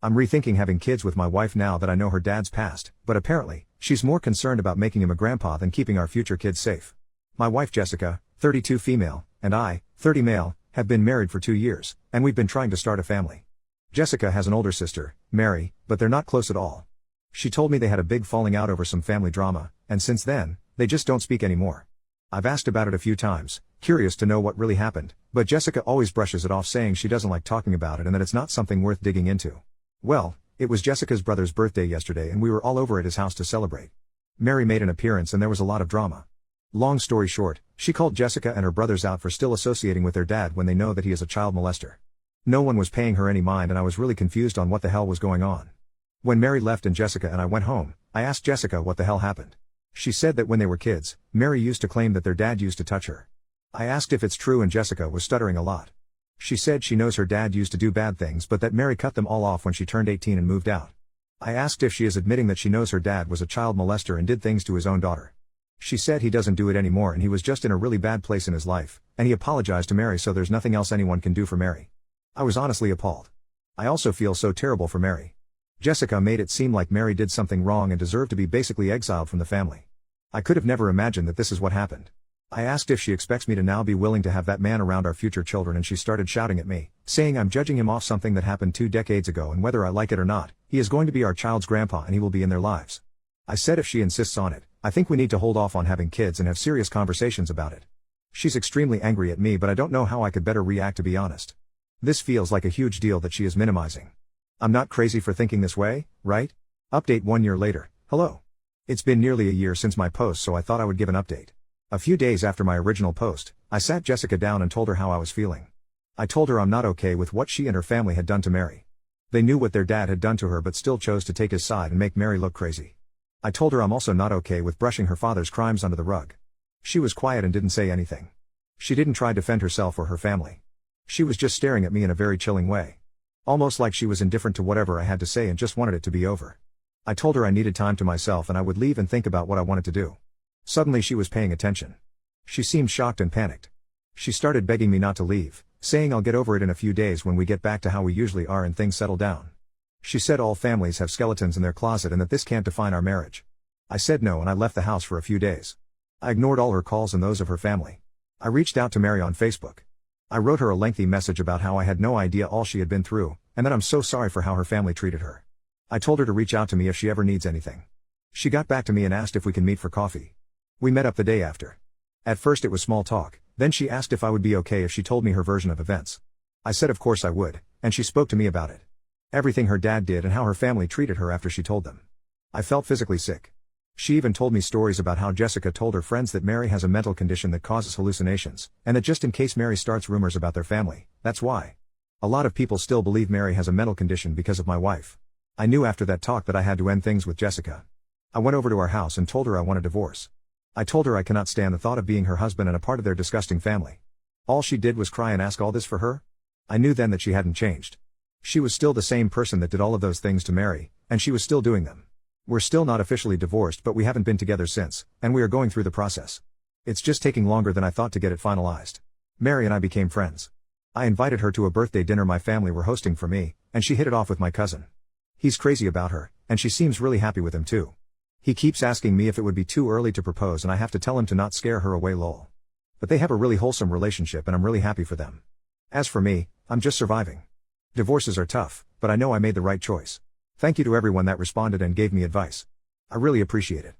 I'm rethinking having kids with my wife now that I know her dad's passed, but apparently, she's more concerned about making him a grandpa than keeping our future kids safe. My wife Jessica, 32 female, and I, 30 male, have been married for 2 years, and we've been trying to start a family. Jessica has an older sister, Mary, but they're not close at all. She told me they had a big falling out over some family drama, and since then, they just don't speak anymore. I've asked about it a few times, curious to know what really happened, but Jessica always brushes it off saying she doesn't like talking about it and that it's not something worth digging into. Well, it was Jessica's brother's birthday yesterday and we were all over at his house to celebrate. Mary made an appearance and there was a lot of drama. Long story short, she called Jessica and her brothers out for still associating with their dad when they know that he is a child molester. No one was paying her any mind and I was really confused on what the hell was going on. When Mary left and Jessica and I went home, I asked Jessica what the hell happened. She said that when they were kids, Mary used to claim that their dad used to touch her. I asked if it's true and Jessica was stuttering a lot. She said she knows her dad used to do bad things but that Mary cut them all off when she turned 18 and moved out. I asked if she is admitting that she knows her dad was a child molester and did things to his own daughter. She said he doesn't do it anymore and he was just in a really bad place in his life, and he apologized to Mary so there's nothing else anyone can do for Mary. I was honestly appalled. I also feel so terrible for Mary. Jessica made it seem like Mary did something wrong and deserved to be basically exiled from the family. I could have never imagined that this is what happened. I asked if she expects me to now be willing to have that man around our future children and she started shouting at me, saying I'm judging him off something that happened 2 decades ago and whether I like it or not, he is going to be our child's grandpa and he will be in their lives. I said if she insists on it, I think we need to hold off on having kids and have serious conversations about it. She's extremely angry at me but I don't know how I could better react to be honest. This feels like a huge deal that she is minimizing. I'm not crazy for thinking this way, right? Update 1 year later, hello. It's been nearly a year since my post so I thought I would give an update. A few days after my original post, I sat Jessica down and told her how I was feeling. I told her I'm not okay with what she and her family had done to Mary. They knew what their dad had done to her but still chose to take his side and make Mary look crazy. I told her I'm also not okay with brushing her father's crimes under the rug. She was quiet and didn't say anything. She didn't try to defend herself or her family. She was just staring at me in a very chilling way. Almost like she was indifferent to whatever I had to say and just wanted it to be over. I told her I needed time to myself and I would leave and think about what I wanted to do. Suddenly she was paying attention. She seemed shocked and panicked. She started begging me not to leave, saying I'll get over it in a few days when we get back to how we usually are and things settle down. She said all families have skeletons in their closet and that this can't define our marriage. I said no and I left the house for a few days. I ignored all her calls and those of her family. I reached out to Mary on Facebook. I wrote her a lengthy message about how I had no idea all she had been through, and that I'm so sorry for how her family treated her. I told her to reach out to me if she ever needs anything. She got back to me and asked if we can meet for coffee. We met up the day after. At first it was small talk, then she asked if I would be okay if she told me her version of events. I said of course I would, and she spoke to me about it. Everything her dad did and how her family treated her after she told them. I felt physically sick. She even told me stories about how Jessica told her friends that Mary has a mental condition that causes hallucinations, and that just in case Mary starts rumors about their family, that's why. A lot of people still believe Mary has a mental condition because of my wife. I knew after that talk that I had to end things with Jessica. I went over to our house and told her I want a divorce. I told her I cannot stand the thought of being her husband and a part of their disgusting family. All she did was cry and ask all this for her? I knew then that she hadn't changed. She was still the same person that did all of those things to Mary, and she was still doing them. We're still not officially divorced but we haven't been together since, and we are going through the process. It's just taking longer than I thought to get it finalized. Mary and I became friends. I invited her to a birthday dinner my family were hosting for me, and she hit it off with my cousin. He's crazy about her, and she seems really happy with him too. He keeps asking me if it would be too early to propose and I have to tell him to not scare her away lol. But they have a really wholesome relationship and I'm really happy for them. As for me, I'm just surviving. Divorces are tough, but I know I made the right choice. Thank you to everyone that responded and gave me advice. I really appreciate it.